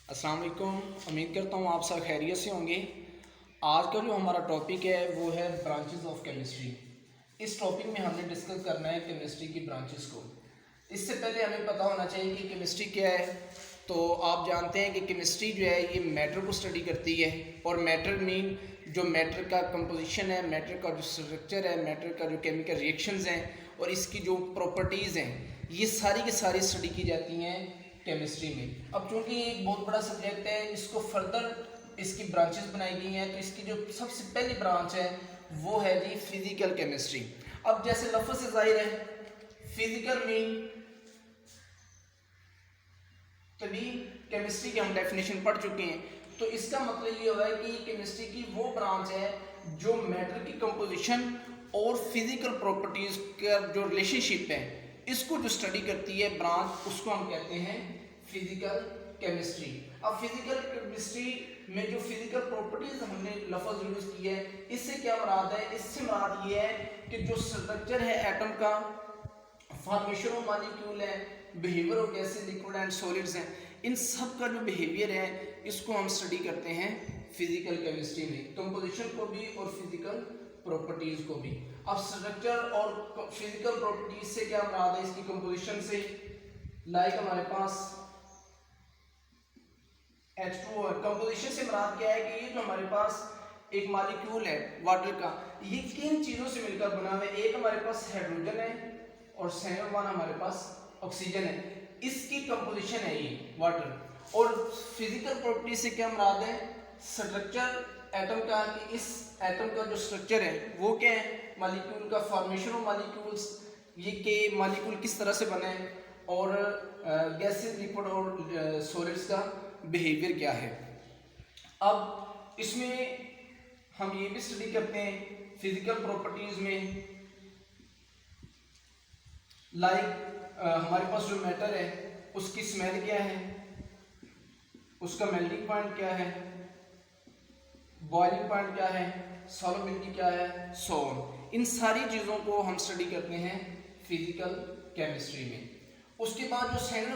अस्सलाम वालेकुम। उम्मीद करता हूँ आप सब खैरियत से होंगे। आज का जो हमारा टॉपिक है वो है ब्रांचेस ऑफ केमिस्ट्री। इस टॉपिक में हमने डिस्कस करना है केमिस्ट्री की ब्रांचेस को। इससे पहले हमें पता होना चाहिए कि केमिस्ट्री क्या है। तो आप जानते हैं कि केमिस्ट्री जो है ये मैटर को स्टडी करती है, और मैटर मीन जो मैटर का कंपोजिशन है, मैटर का जो स्ट्रक्चर है, मैटर का जो केमिकल रिएक्शंस हैं और इसकी जो प्रॉपर्टीज़ हैं, ये सारी की सारी स्टडी की जाती हैं केमिस्ट्री में। अब चूंकि ये एक बहुत बड़ा सब्जेक्ट है, इसको फर्दर इसकी ब्रांचेस बनाई गई हैं। तो इसकी जो सबसे पहली ब्रांच है वो है जी फिजिकल केमिस्ट्री। अब जैसे लफ्ज़ से जाहिर है, फिजिकल मीन तभी केमिस्ट्री की हम डेफिनेशन पढ़ चुके हैं। तो इसका मतलब ये हुआ है कि केमिस्ट्री की वो ब्रांच है जो मैटर की कंपोजिशन और फिजिकल प्रॉपर्टीज का जो रिलेशनशिप है इसको जो स्टडी करती है ब्रांच, उसको हम कहते हैं फिजिकल केमिस्ट्री। अब फिजिकल केमिस्ट्री में जो फिजिकल प्रॉपर्टीज हमने लफ्ज़ यूज किया है, इससे क्या मुराद है? इससे मुराद ये है कि जो स्ट्रक्चर है एटम का, फॉर्मेशन ऑफ मॉलिक्यूल है, behaviour of gases, liquid and solids हैं, इन सब का जो बिहेवियर है इसको हम स्टडी करते हैं फिजिकल केमिस्ट्री में, कंपोजिशन को भी और फिजिकल प्रॉपर्टीज को भी। अब स्ट्रक्चर और फिजिकल प्रॉपर्टीज से क्या मुराद है? इसकी कंपोजिशन से, लाइक हमारे पास H2O है। कंपोजिशन से मुराद क्या है कि ये जो हमारे पास एक मॉलिक्यूल है वाटर का, ये किन चीजों से मिलकर बना हुआ है? एक हमारे पास हाइड्रोजन है और सेकंड वन हमारे पास ऑक्सीजन है। इसकी कंपोजिशन है ये वाटर। और फिजिकल प्रॉपर्टी से क्या मुराद है? स्ट्रक्चर एटम का, कि इस एटम का जो स्ट्रक्चर है वो क्या है? मॉलिक्यूल का, फॉर्मेशन ऑफ मॉलिक्यूल्स, ये के मॉलिक्यूल किस तरह से बने हैं, और गैसेस, लिक्विड और सॉलिड्स का बिहेवियर क्या है। अब इसमें हम ये भी स्टडी करते हैं फिजिकल प्रॉपर्टीज में, लाइक हमारे पास जो मैटर है उसकी स्मेल क्या है, उसका मेल्टिंग पॉइंट क्या है, बॉइलिंग पॉइंट क्या है, सॉल्युबिलिटी क्या है, सो ऑन। इन सारी चीज़ों को हम स्टडी करते हैं फिजिकल केमिस्ट्री में। उसके बाद जो सेकंड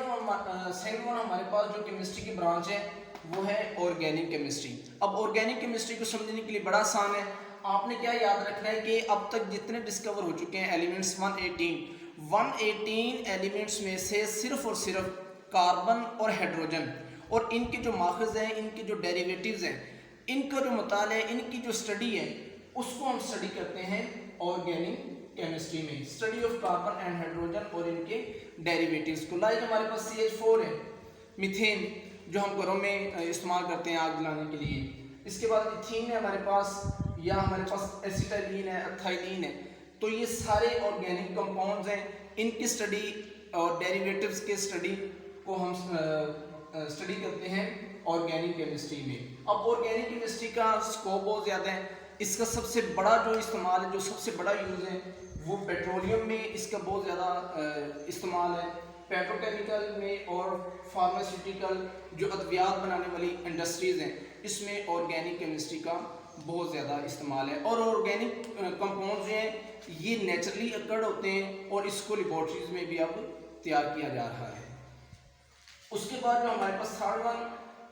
वन हमारे पास जो केमिस्ट्री की ब्रांच है वो है ऑर्गेनिक केमिस्ट्री। अब ऑर्गेनिक केमिस्ट्री को समझने के लिए बड़ा आसान है। आपने क्या याद रखना है कि अब तक जितने डिस्कवर हो चुके हैं एलिमेंट्स 118 एलिमेंट्स में से सिर्फ और सिर्फ कार्बन और हाइड्रोजन और इनके जो माखज़ हैं, इनके जो डेरिवेटिव्स हैं, इनका जो मुताला है, इनकी जो स्टडी है, उसको हम स्टडी करते हैं ऑर्गेनिक केमिस्ट्री में। Study of carbon and hydrogen और इनके डेरिवेटिव्स को। लाइक हमारे पास CH4 है, मीथेन, जो हम घरों में इस्तेमाल करते हैं आग जलाने के लिए। इसके बाद इथीन है हमारे पास, या हमारे पास एसिटाइलिन है, एथाइलिन है। तो ये सारे ऑर्गेनिक कंपाउंड्स हैं, इनकी स्टडी और डेरिवेटिव्स के स्टडी को हम स्टडी करते हैं ऑर्गेनिक केमिस्ट्री में। अब ऑर्गेनिक केमिस्ट्री का स्कोप बहुत ज़्यादा है। इसका सबसे बड़ा जो इस्तेमाल है, जो सबसे बड़ा यूज़ है, वो पेट्रोलियम में इसका बहुत ज़्यादा इस्तेमाल है, पेट्रोकेमिकल में, और फार्मास्यूटिकल जो अद्वियात बनाने वाली इंडस्ट्रीज़ हैं, इसमें ऑर्गेनिक केमिस्ट्री का बहुत ज़्यादा इस्तेमाल है। और ऑर्गेनिक कंपाउंड्स जो हैं ये नेचुरली अकर्ड होते हैं और इसको लेबॉर्ट्रीज में भी अब तैयार किया जा रहा है। उसके बाद जो हमारे पास थर्ड वन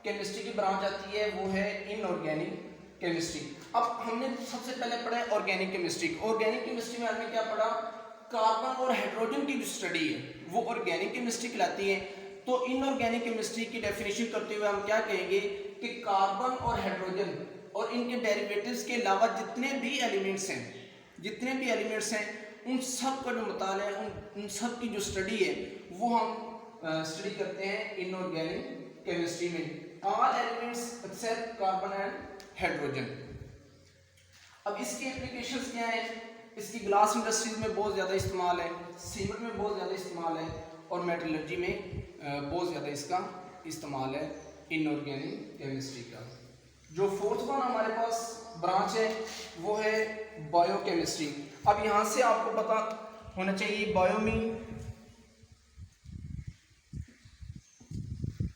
केमिस्ट्री की ब्रांच आती है वो है इनऑर्गेनिक केमिस्ट्री। अब हमने सबसे पहले पढ़ा है ऑर्गेनिक केमिस्ट्री। ऑर्गेनिक केमिस्ट्री में हमने क्या पढ़ा? कार्बन और हाइड्रोजन की जो स्टडी है वो ऑर्गेनिक केमिस्ट्री कहलाती है। तो इनऑर्गेनिक केमिस्ट्री की डेफिनेशन करते हुए हम क्या कहेंगे कि कार्बन और हाइड्रोजन और इनके डेरिवेटिव्स के अलावा जितने भी एलिमेंट्स हैं उन सब का जो मुताला है, उन सब की जो स्टडी है वो हम स्टडी करते हैं इनऑर्गेनिक केमिस्ट्री में। All elements except carbon and hydrogen. अब इसकी एप्लीकेशंस क्या है? इसकी ग्लास इंडस्ट्रीज में बहुत ज़्यादा इस्तेमाल है, सीमेंट में बहुत ज़्यादा इस्तेमाल है, और मेटलर्जी में बहुत ज़्यादा इसका इस्तेमाल है इनऑर्गेनिक केमिस्ट्री का। जो फोर्थ वन हमारे पास ब्रांच है वो है बायोकेमिस्ट्री। अब यहाँ से आपको पता होना चाहिए, बायो मीन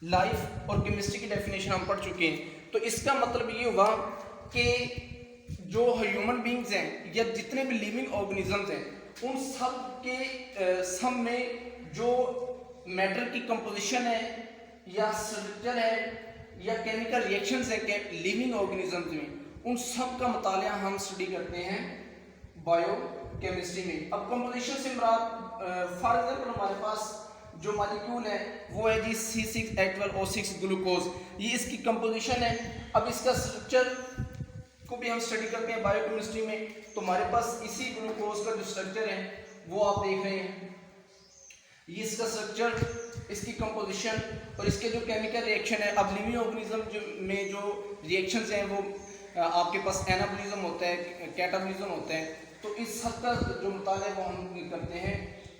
लाइफ, और केमिस्ट्री की डेफिनेशन हम पढ़ चुके हैं। तो इसका मतलब ये हुआ कि जो ह्यूमन बींग्स हैं या जितने भी लिविंग ऑर्गेनिजम्स हैं, उन सब के सब में जो मैटर की कंपोजिशन है या स्ट्रक्चर है या केमिकल रिएक्शंस हैं लिविंग ऑर्गेनिजम्स में, उन सब का मुतालिया हम स्टडी करते हैं बायोकेमिस्ट्री में। अब कंपोजिशन से मुराद फॉर एग्जांपल हमारे पास जो मॉलिक्यूल है वो है जी C6H12O6 ग्लूकोज, ये इसकी कंपोजिशन है। अब इसका स्ट्रक्चर को भी हम स्टडी करते हैं बायोकेमिस्ट्री में, तो हमारे पास इसी ग्लूकोज का जो स्ट्रक्चर है वो आप देख रहे हैं, ये इसका स्ट्रक्चर, इसकी कंपोजिशन और इसके जो केमिकल रिएक्शन है। अब लिविंग ऑर्गेनिज्म में जो रिएक्शंस हैं वो आपके पास एनाबॉलिज्म होता है, कैटाबॉलिज्म होता है, तो इस सब का जो मुताला है वो हम करते हैं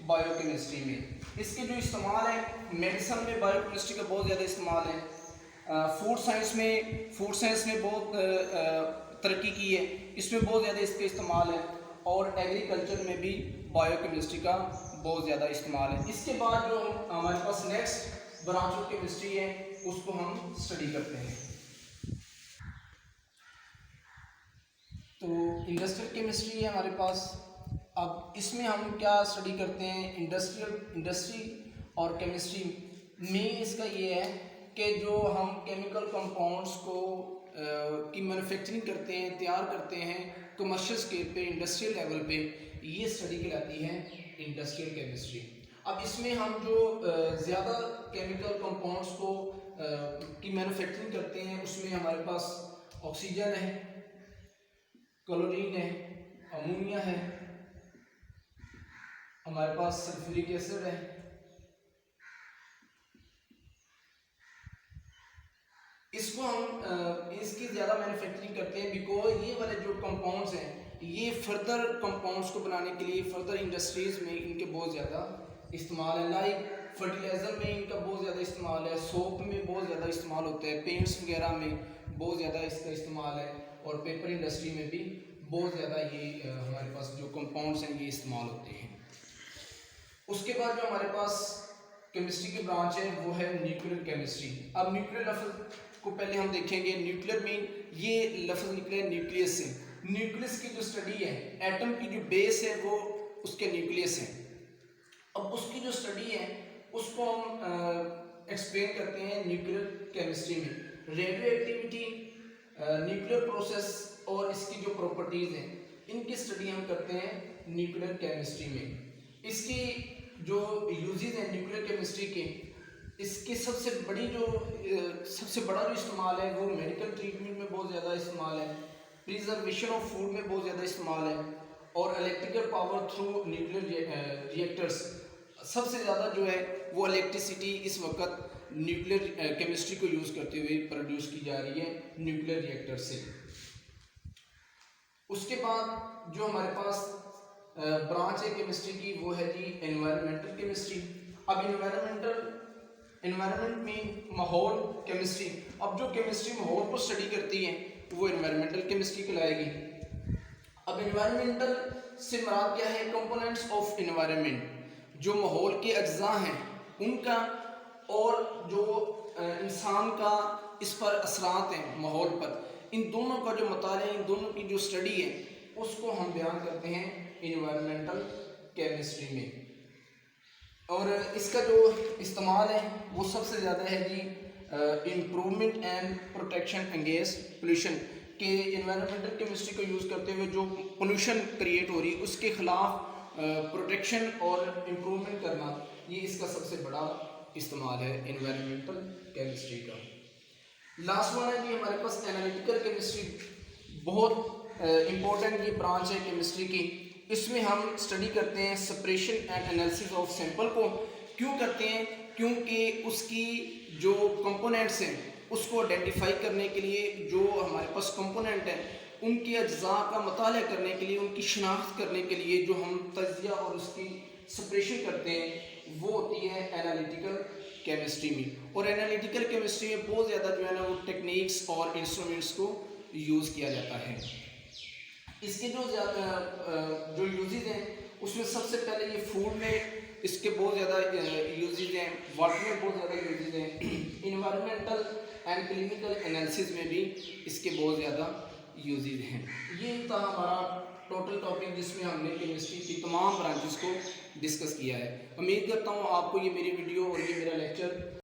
बायोकेमिस्ट्री में। इसके जो इस्तेमाल है मेडिसिन में बायोकेमिस्ट्री का बहुत ज़्यादा इस्तेमाल है, फूड साइंस में बहुत तरक्की की है, इसमें बहुत ज़्यादा इसका इस्तेमाल है, और एग्रीकल्चर में भी बायोकेमिस्ट्री का बहुत ज़्यादा इस्तेमाल है। इसके बाद जो हमारे पास नेक्स्ट ब्रांच ऑफ केमिस्ट्री है उसको हम स्टडी करते हैं। तो इंडस्ट्रियल केमिस्ट्री है हमारे पास। अब इसमें हम क्या स्टडी करते हैं, इंडस्ट्री और केमिस्ट्री में इसका ये है कि जो हम केमिकल कंपाउंड्स को की मैन्युफैक्चरिंग करते हैं, तैयार करते हैं कमर्शियल स्केल पे, इंडस्ट्रियल लेवल पे, ये स्टडी कहलाती है इंडस्ट्रियल केमिस्ट्री। अब इसमें हम जो ज़्यादा केमिकल कंपाउंड्स को की मैन्युफैक्चरिंग करते हैं उसमें हमारे पास ऑक्सीजन है, क्लोरीन है, अमोनिया है, हमारे पास सल्फ्यूरिक एसिड है, इसको हम इसकी ज़्यादा मैन्युफैक्चरिंग करते हैं बिकॉज ये वाले जो कंपाउंड्स हैं ये फर्दर कंपाउंड्स को बनाने के लिए फर्दर इंडस्ट्रीज़ में इनके बहुत ज़्यादा इस्तेमाल है। लाइक फर्टिलाइज़र में इनका बहुत ज़्यादा इस्तेमाल है, सोप में बहुत ज़्यादा इस्तेमाल होता है, पेंट्स वगैरह में बहुत ज़्यादा इसका इस्तेमाल है, और पेपर इंडस्ट्री में भी बहुत ज़्यादा ये हमारे पास जो कंपाउंड्स हैं ये इस्तेमाल होते हैं। उसके बाद जो हमारे पास केमिस्ट्री की ब्रांच है वो है न्यूक्लियर केमिस्ट्री। अब न्यूक्लियर लफ्ज़ को पहले हम देखेंगे। न्यूक्लियर में ये लफ्ज़ निकले न्यूक्लियस से। न्यूक्लियस की जो स्टडी है, एटम की जो बेस है वो उसके न्यूक्लियस है। अब उसकी जो स्टडी है उसको हम एक्सप्लेन करते हैं न्यूक्लियर केमिस्ट्री में। रेडियो एक्टिविटी, न्यूक्लियर प्रोसेस और इसकी जो प्रॉपर्टीज़ हैं इनकी स्टडी हम करते हैं न्यूक्लियर केमिस्ट्री में। इसकी जो यूजेस हैं न्यूक्लियर केमिस्ट्री के, इसकी सबसे बड़ा जो इस्तेमाल है वो मेडिकल ट्रीटमेंट में बहुत ज़्यादा इस्तेमाल है, प्रिजर्वेशन ऑफ फूड में बहुत ज़्यादा इस्तेमाल है, और electrical power through nuclear reactors. सबसे ज़्यादा जो है वो इलेक्ट्रिसिटी इस वक्त न्यूक्लियर केमिस्ट्री को यूज़ करते हुए प्रोड्यूस की जा रही है न्यूक्लियर रिएक्टर से। उसके बाद जो हमारे पास ब्रांच है केमिस्ट्री की वो है जी एनवायरमेंटल केमिस्ट्री। अब एनवायरनमेंट में माहौल केमिस्ट्री। अब जो केमिस्ट्री माहौल को स्टडी करती है वो एनवायरमेंटल केमिस्ट्री कहलाएगी। अब एनवायरमेंटल से मुराद क्या है, कंपोनेंट्स ऑफ एनवायरनमेंट, जो माहौल के अज्जा हैं उनका, और जो इंसान का इस पर असरात हैं माहौल पर, इन दोनों का जो मुताला, इन दोनों की जो स्टडी है उसको हम बयान करते हैं एनवायरमेंटल केमिस्ट्री में। और इसका जो इस्तेमाल है वो सबसे ज़्यादा है जी improvement and protection against pollution, के एनवायरमेंटल केमिस्ट्री को यूज़ करते हुए जो पोल्यूशन क्रिएट हो रही है उसके ख़िलाफ़ प्रोटेक्शन और इम्प्रूवमेंट करना, ये इसका सबसे बड़ा इस्तेमाल है एनवायरमेंटल केमिस्ट्री का। लास्ट वन है जी हमारे पास एनालिटिकल केमिस्ट्री। बहुत इम्पोर्टेंट ये ब्रांच है केमिस्ट्री की। इसमें हम स्टडी करते हैं separation and analysis of sample को। क्यों करते हैं, क्योंकि उसकी जो कंपोनेंट्स हैं उसको आइडेंटिफाई करने के लिए, जो हमारे पास कंपोनेंट हैं उनके अज्जा का मुताला करने के लिए, उनकी शनाख्त करने के लिए जो हम तज्जिया और उसकी सेपरेशन करते हैं वो होती है एनालिटिकल केमिस्ट्री में। और एनालिटिकल केमिस्ट्री में बहुत ज़्यादा जो है ना वो टेक्निक्स और इंस्ट्रूमेंट्स को यूज़ किया जाता है। इसके जो यूजेज हैं उसमें सबसे पहले ये फूड में इसके बहुत ज़्यादा यूजेज हैं, वाटर में बहुत ज़्यादा यूजेज हैं, इन्वायरमेंटल एंड क्लिनिकल एनालिसिस में भी इसके बहुत ज़्यादा यूजेज हैं। ये था हमारा टोटल टॉपिक जिसमें हमने केमिस्ट्री की तमाम ब्रांचेस को डिस्कस किया है। उम्मीद करता हूँ आपको ये मेरी वीडियो और ये मेरा लेक्चर